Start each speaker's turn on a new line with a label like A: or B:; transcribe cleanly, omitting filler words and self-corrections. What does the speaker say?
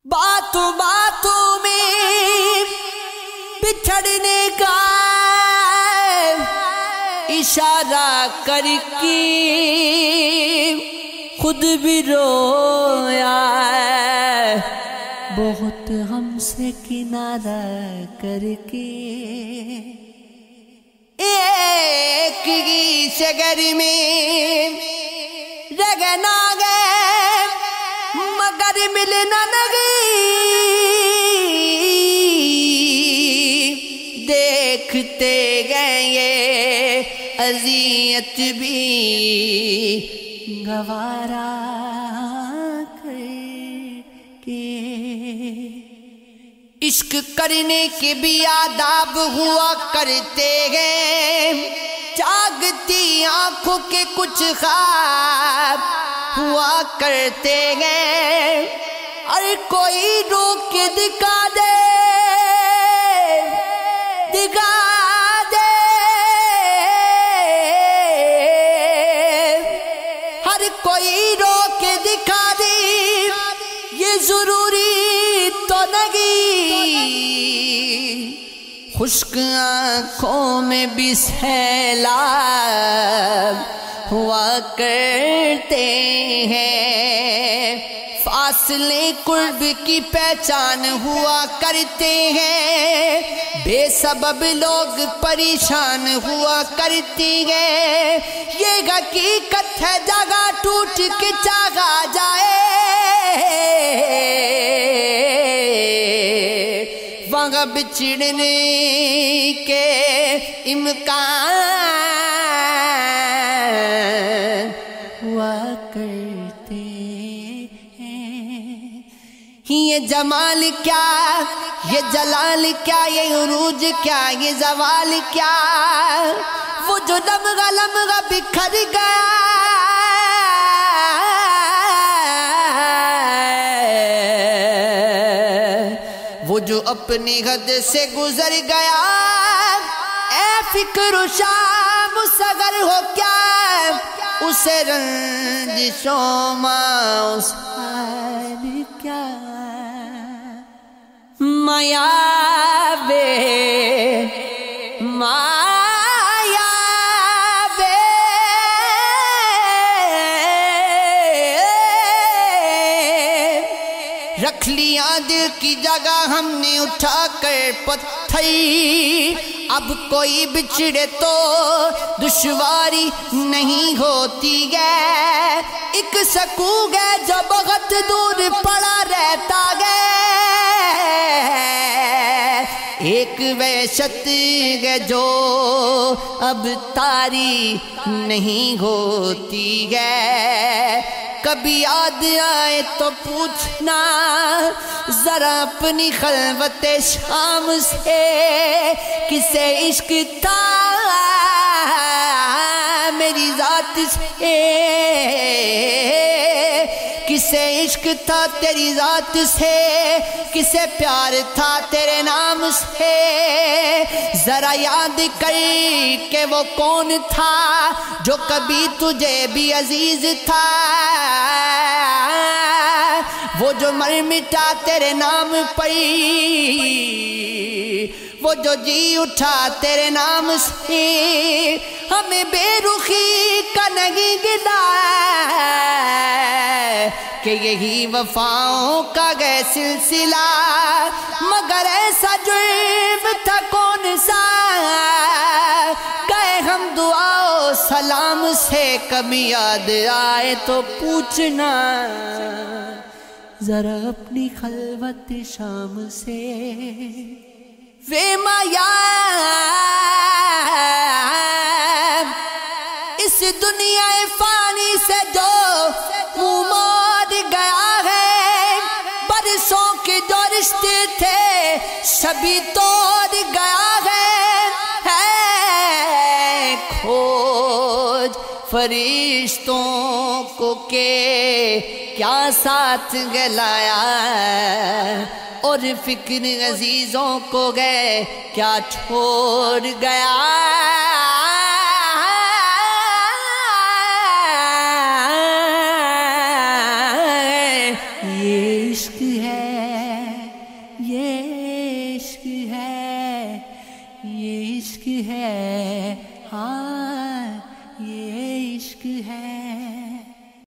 A: باتوں باتوں میں بچھڑنے کا اشارہ کر کے خود بھی رویا، بہت ہم سے کنارہ کر کے۔ ایک ہی شگر میں رگنا گئے مگر ملنا نہیں، دیکھتے گئے یہ اذیت بھی گوارا کر کے۔ عشق کرنے کے بھی آداب ہوا کرتے ہیں، جاگتی آنکھوں کے کچھ خواب ہوا کرتے ہیں، اور کوئی روک کے دکھا دے دکھا دے، ہر کوئی روک کے دکھا دے، یہ ضروری تو نہیں۔ خشک آنکھوں میں بھی سیلاب ہوا کرتے ہیں، فاصلے قرب کی پہچان ہوا کرتے ہیں، بے سبب لوگ پریشان ہوا کرتے ہیں، یہ حقیقت ہے جگہ ٹوٹ کے چاہا جائے، وہاں بچھڑنے کے امکان ہوا کرتے ہیں۔ یہ جمال کیا، یہ جلال کیا، یہ عروج کیا، یہ زوال کیا، وہ جو لمحہ لمحہ بکھر گیا، وہ جو اپنی حد سے گزر گیا، اے فکر و شام صغر ہو کیا، اسے رنجش و ماؤس حال کیا، مایا بے مایا بے رکھ لیا دل کی جگہ ہم نے اٹھا کر پتھر، اب کوئی بچھڑے تو دشواری نہیں ہوتی ہے، ایک سکون ہے جو بہت دور پڑا رہتا ہے، ایک وحشت ہے جو اب طاری نہیں ہوتی ہے، کبھی یاد آئے تو پوچھنا ذرا اپنی خلوت شام سے، کسے عشق تھا میری ذات سے، کسے عشق تھا تیری ذات سے، کسے پیار تھا تیرے نام سے، ذرا یاد کر کہ وہ کون تھا جو کبھی تجھے بھی عزیز تھا، وہ جو مر مٹا تیرے نام پر، وہ جو جی اٹھا تیرے نام سے، ہمیں بے رخی کا نہیں گلا کہ یہی وفاؤں کا گئے سلسلہ، مگر ایسا جرم تھا کون سا، گئے ہم دعا و سلام سے، کبھی یاد آئے تو پوچھنا ذرا اپنی خلوت شام سے، وے مایا اس دنیا فانی سے جو منہ موڑ گیا ہے، برسوں کے جو رشتے تھے سبھی توڑ گیا ہے، کھوج فرشتوں کو کہ کیا ساتھ گلایا، اور فکر عزیزوں کو گئے کیا چھوڑ گیا، یہ عشق ہے ہے یہ عشق ہے یہ عشق ہے ہاں